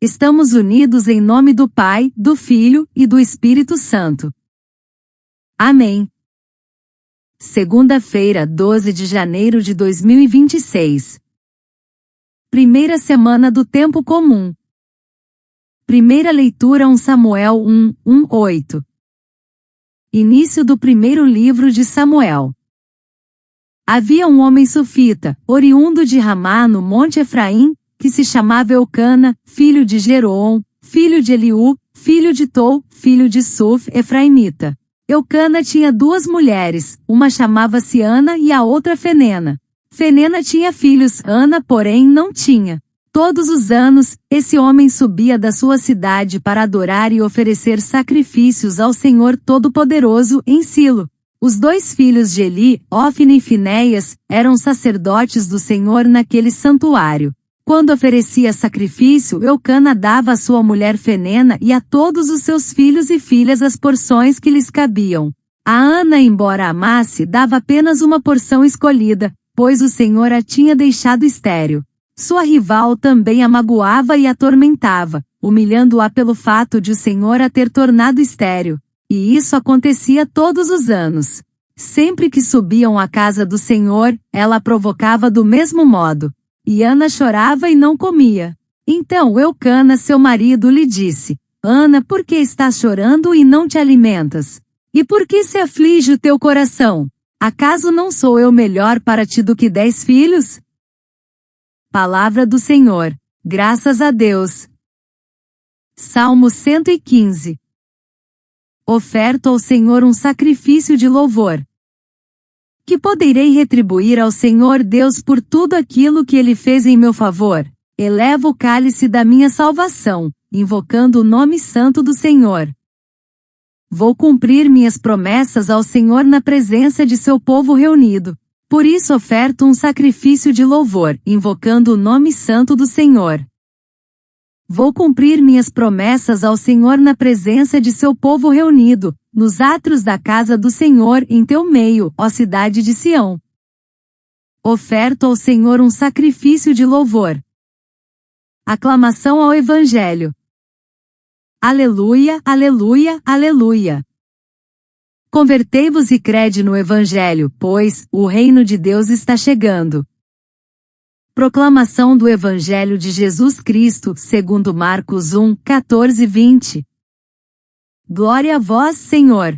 Estamos unidos em nome do Pai, do Filho e do Espírito Santo. Amém. Segunda-feira, 12 de janeiro de 2026. Primeira semana do tempo comum. Primeira leitura 1 Samuel 1:8. Início do primeiro livro de Samuel. Havia um homem sufita, oriundo de Ramá no monte Efraim, que se chamava Eucana, filho de Jeroão, filho de Eliú, filho de Tou, filho de Suf, efraimita. Eucana tinha duas mulheres, uma chamava-se Ana e a outra Fenena. Fenena tinha filhos, Ana, porém, não tinha. Todos os anos, esse homem subia da sua cidade para adorar e oferecer sacrifícios ao Senhor Todo-Poderoso em Silo. Os dois filhos de Eli, Ofni e Finéias, eram sacerdotes do Senhor naquele santuário. Quando oferecia sacrifício, Eucana dava à sua mulher Fenena e a todos os seus filhos e filhas as porções que lhes cabiam. A Ana, embora amasse, dava apenas uma porção escolhida, pois o Senhor a tinha deixado estéril. Sua rival também a magoava e atormentava, humilhando-a pelo fato de o Senhor a ter tornado estéril. E isso acontecia todos os anos. Sempre que subiam à casa do Senhor, ela a provocava do mesmo modo. E Ana chorava e não comia. Então Eucana, seu marido, lhe disse: Ana, por que estás chorando e não te alimentas? E por que se aflige o teu coração? Acaso não sou eu melhor para ti do que 10 filhos? Palavra do Senhor. Graças a Deus. Salmo 115. Oferto ao Senhor um sacrifício de louvor. Que poderei retribuir ao Senhor Deus por tudo aquilo que Ele fez em meu favor? Elevo o cálice da minha salvação, invocando o nome santo do Senhor. Vou cumprir minhas promessas ao Senhor na presença de seu povo reunido. Por isso oferto um sacrifício de louvor, invocando o nome santo do Senhor. Vou cumprir minhas promessas ao Senhor na presença de seu povo reunido, nos átrios da casa do Senhor em teu meio, ó cidade de Sião. Oferto ao Senhor um sacrifício de louvor. Aclamação ao Evangelho. Aleluia, aleluia, aleluia. Convertei-vos e crede no Evangelho, pois o reino de Deus está chegando. Proclamação do Evangelho de Jesus Cristo, segundo Marcos 1:14-20. Glória a vós, Senhor.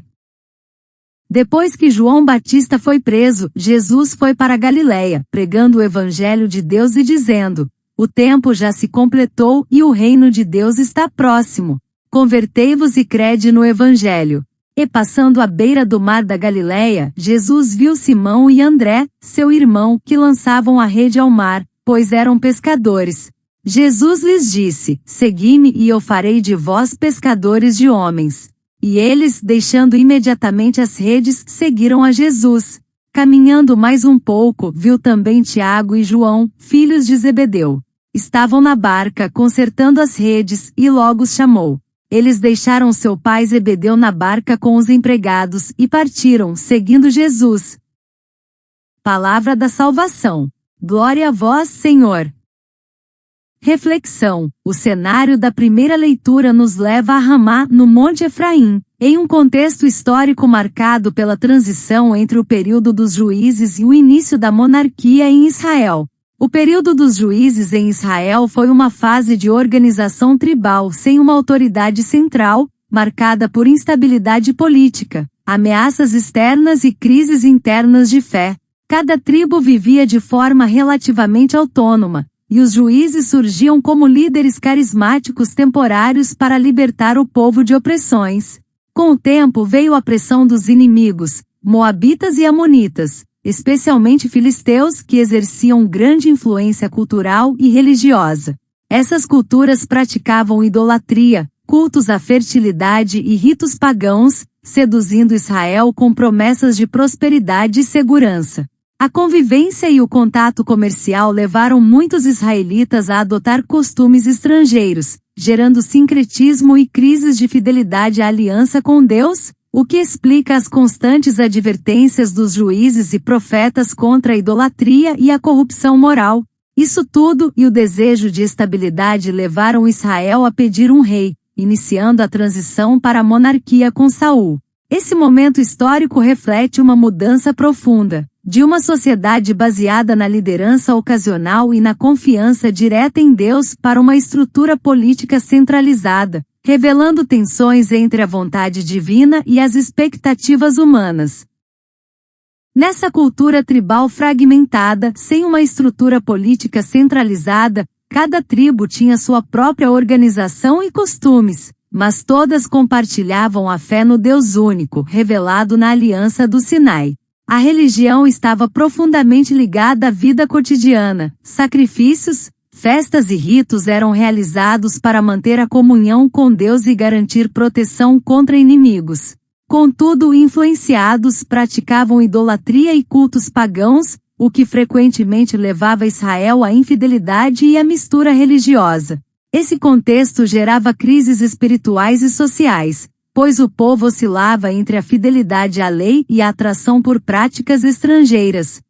Depois que João Batista foi preso, Jesus foi para Galiléia, pregando o Evangelho de Deus e dizendo: O tempo já se completou e o reino de Deus está próximo. Convertei-vos e crede no Evangelho. E passando à beira do mar da Galiléia, Jesus viu Simão e André, seu irmão, que lançavam a rede ao mar, pois eram pescadores. Jesus lhes disse: Segui-me e eu farei de vós pescadores de homens. E eles, deixando imediatamente as redes, seguiram a Jesus. Caminhando mais um pouco, viu também Tiago e João, filhos de Zebedeu. Estavam na barca consertando as redes, e logo os chamou. Eles deixaram seu pai Zebedeu na barca com os empregados e partiram, seguindo Jesus. Palavra da salvação. Glória a vós, Senhor. Reflexão. O cenário da primeira leitura nos leva a Ramá, no Monte Efraim, em um contexto histórico marcado pela transição entre o período dos juízes e o início da monarquia em Israel. O período dos juízes em Israel foi uma fase de organização tribal sem uma autoridade central, marcada por instabilidade política, ameaças externas e crises internas de fé. Cada tribo vivia de forma relativamente autônoma, e os juízes surgiam como líderes carismáticos temporários para libertar o povo de opressões. Com o tempo veio a pressão dos inimigos, moabitas e amonitas, especialmente filisteus, que exerciam grande influência cultural e religiosa. Essas culturas praticavam idolatria, cultos à fertilidade e ritos pagãos, seduzindo Israel com promessas de prosperidade e segurança. A convivência e o contato comercial levaram muitos israelitas a adotar costumes estrangeiros, gerando sincretismo e crises de fidelidade à aliança com Deus, o que explica as constantes advertências dos juízes e profetas contra a idolatria e a corrupção moral. Isso tudo e o desejo de estabilidade levaram Israel a pedir um rei, iniciando a transição para a monarquia com Saul. Esse momento histórico reflete uma mudança profunda, de uma sociedade baseada na liderança ocasional e na confiança direta em Deus para uma estrutura política centralizada, revelando tensões entre a vontade divina e as expectativas humanas. Nessa cultura tribal fragmentada, sem uma estrutura política centralizada, cada tribo tinha sua própria organização e costumes, mas todas compartilhavam a fé no Deus único, revelado na Aliança do Sinai. A religião estava profundamente ligada à vida cotidiana. Sacrifícios, festas e ritos eram realizados para manter a comunhão com Deus e garantir proteção contra inimigos. Contudo, influenciados praticavam idolatria e cultos pagãos, o que frequentemente levava Israel à infidelidade e à mistura religiosa. Esse contexto gerava crises espirituais e sociais, pois o povo oscilava entre a fidelidade à lei e a atração por práticas estrangeiras.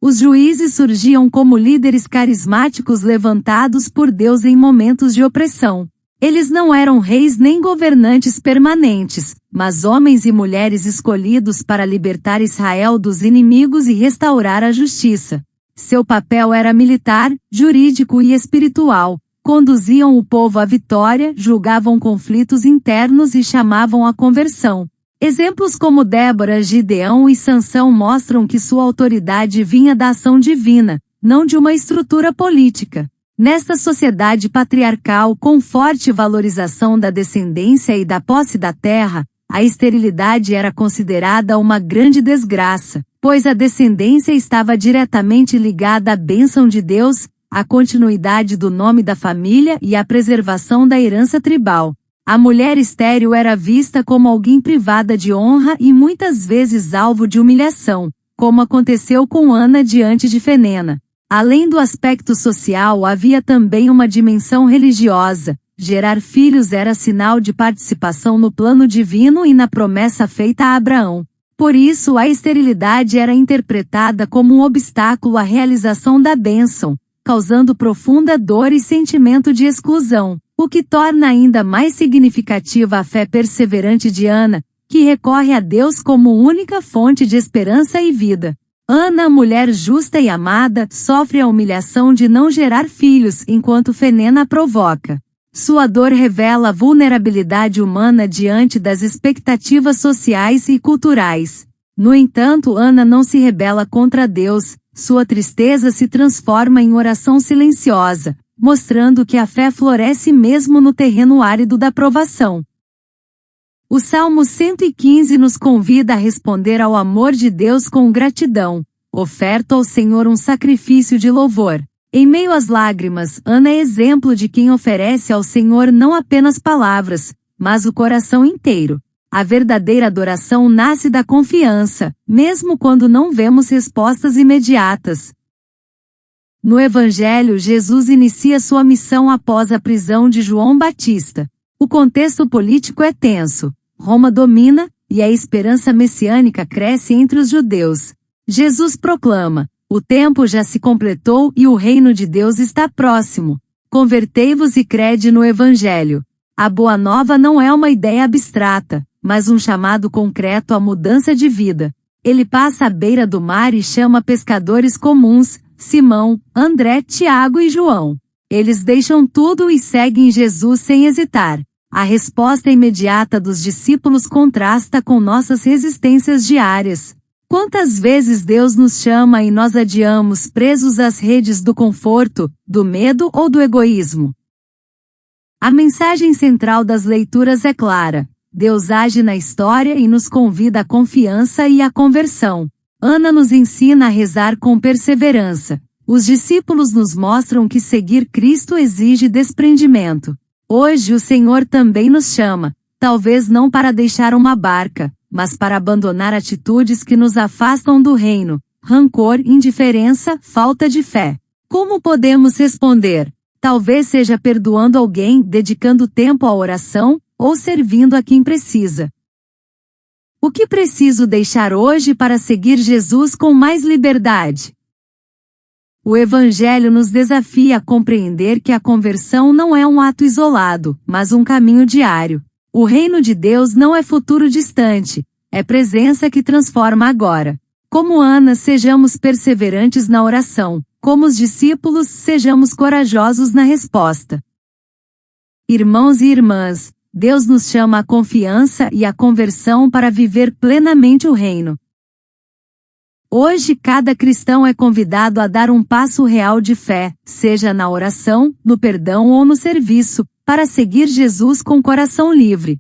Os juízes surgiam como líderes carismáticos levantados por Deus em momentos de opressão. Eles não eram reis nem governantes permanentes, mas homens e mulheres escolhidos para libertar Israel dos inimigos e restaurar a justiça. Seu papel era militar, jurídico e espiritual. Conduziam o povo à vitória, julgavam conflitos internos e chamavam à conversão. Exemplos como Débora, Gideão e Sansão mostram que sua autoridade vinha da ação divina, não de uma estrutura política. Nesta sociedade patriarcal com forte valorização da descendência e da posse da terra, a esterilidade era considerada uma grande desgraça, pois a descendência estava diretamente ligada à bênção de Deus, à continuidade do nome da família e à preservação da herança tribal. A mulher estéril era vista como alguém privada de honra e muitas vezes alvo de humilhação, como aconteceu com Ana diante de Fenena. Além do aspecto social, havia também uma dimensão religiosa. Gerar filhos era sinal de participação no plano divino e na promessa feita a Abraão. Por isso, a esterilidade era interpretada como um obstáculo à realização da bênção, causando profunda dor e sentimento de exclusão, o que torna ainda mais significativa a fé perseverante de Ana, que recorre a Deus como única fonte de esperança e vida. Ana, mulher justa e amada, sofre a humilhação de não gerar filhos enquanto Fenena a provoca. Sua dor revela a vulnerabilidade humana diante das expectativas sociais e culturais. No entanto, Ana não se rebela contra Deus, sua tristeza se transforma em oração silenciosa, mostrando que a fé floresce mesmo no terreno árido da provação. O Salmo 115 nos convida a responder ao amor de Deus com gratidão. Oferta ao Senhor um sacrifício de louvor. Em meio às lágrimas, Ana é exemplo de quem oferece ao Senhor não apenas palavras, mas o coração inteiro. A verdadeira adoração nasce da confiança, mesmo quando não vemos respostas imediatas. No Evangelho, Jesus inicia sua missão após a prisão de João Batista. O contexto político é tenso. Roma domina, e a esperança messiânica cresce entre os judeus. Jesus proclama: o tempo já se completou e o reino de Deus está próximo. Convertei-vos e crede no Evangelho. A Boa Nova não é uma ideia abstrata, mas um chamado concreto à mudança de vida. Ele passa à beira do mar e chama pescadores comuns, Simão, André, Tiago e João. Eles deixam tudo e seguem Jesus sem hesitar. A resposta imediata dos discípulos contrasta com nossas resistências diárias. Quantas vezes Deus nos chama e nós adiamos, presos às redes do conforto, do medo ou do egoísmo? A mensagem central das leituras é clara. Deus age na história e nos convida à confiança e à conversão. Ana nos ensina a rezar com perseverança. Os discípulos nos mostram que seguir Cristo exige desprendimento. Hoje o Senhor também nos chama, talvez não para deixar uma barca, mas para abandonar atitudes que nos afastam do reino, rancor, indiferença, falta de fé. Como podemos responder? Talvez seja perdoando alguém, dedicando tempo à oração, ou servindo a quem precisa. O que preciso deixar hoje para seguir Jesus com mais liberdade? O Evangelho nos desafia a compreender que a conversão não é um ato isolado, mas um caminho diário. O reino de Deus não é futuro distante, é presença que transforma agora. Como Ana, sejamos perseverantes na oração. Como os discípulos, sejamos corajosos na resposta. Irmãos e irmãs, Deus nos chama à confiança e à conversão para viver plenamente o reino. Hoje cada cristão é convidado a dar um passo real de fé, seja na oração, no perdão ou no serviço, para seguir Jesus com coração livre.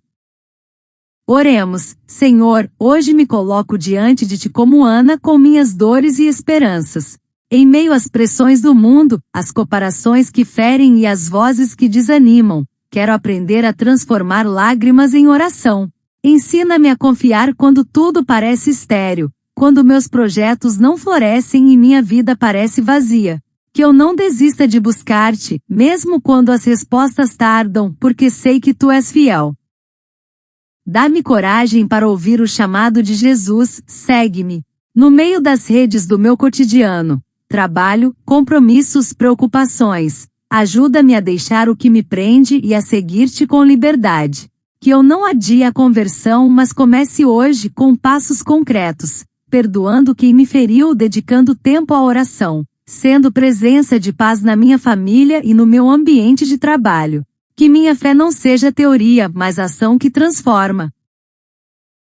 Oremos. Senhor, hoje me coloco diante de Ti como Ana com minhas dores e esperanças. Em meio às pressões do mundo, às comparações que ferem e às vozes que desanimam, quero aprender a transformar lágrimas em oração. Ensina-me a confiar quando tudo parece estéril, quando meus projetos não florescem e minha vida parece vazia. Que eu não desista de buscar-Te, mesmo quando as respostas tardam, porque sei que Tu és fiel. Dá-me coragem para ouvir o chamado de Jesus, segue-me. No meio das redes do meu cotidiano, trabalho, compromissos, preocupações, ajuda-me a deixar o que me prende e a seguir-Te com liberdade. Que eu não adie a conversão, mas comece hoje com passos concretos, perdoando quem me feriu, dedicando tempo à oração, sendo presença de paz na minha família e no meu ambiente de trabalho. Que minha fé não seja teoria, mas ação que transforma.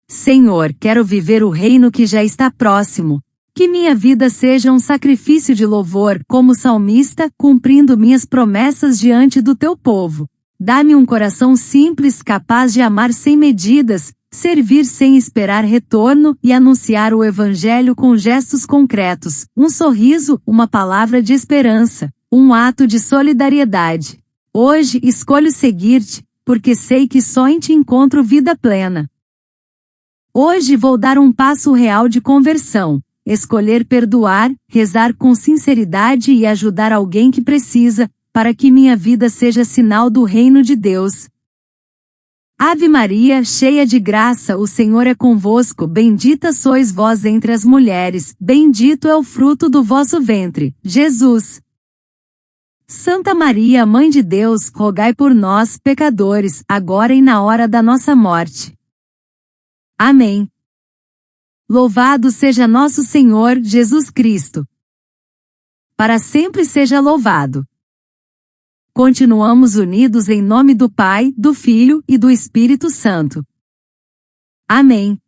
Senhor, quero viver o reino que já está próximo. Que minha vida seja um sacrifício de louvor, como salmista, cumprindo minhas promessas diante do Teu povo. Dá-me um coração simples, capaz de amar sem medidas, servir sem esperar retorno e anunciar o Evangelho com gestos concretos, um sorriso, uma palavra de esperança, um ato de solidariedade. Hoje escolho seguir-Te, porque sei que só em Ti encontro vida plena. Hoje vou dar um passo real de conversão, escolher perdoar, rezar com sinceridade e ajudar alguém que precisa, para que minha vida seja sinal do reino de Deus. Ave Maria, cheia de graça, o Senhor é convosco, bendita sois vós entre as mulheres, bendito é o fruto do vosso ventre, Jesus. Santa Maria, Mãe de Deus, rogai por nós, pecadores, agora e na hora da nossa morte. Amém. Louvado seja nosso Senhor Jesus Cristo. Para sempre seja louvado. Continuamos unidos em nome do Pai, do Filho e do Espírito Santo. Amém.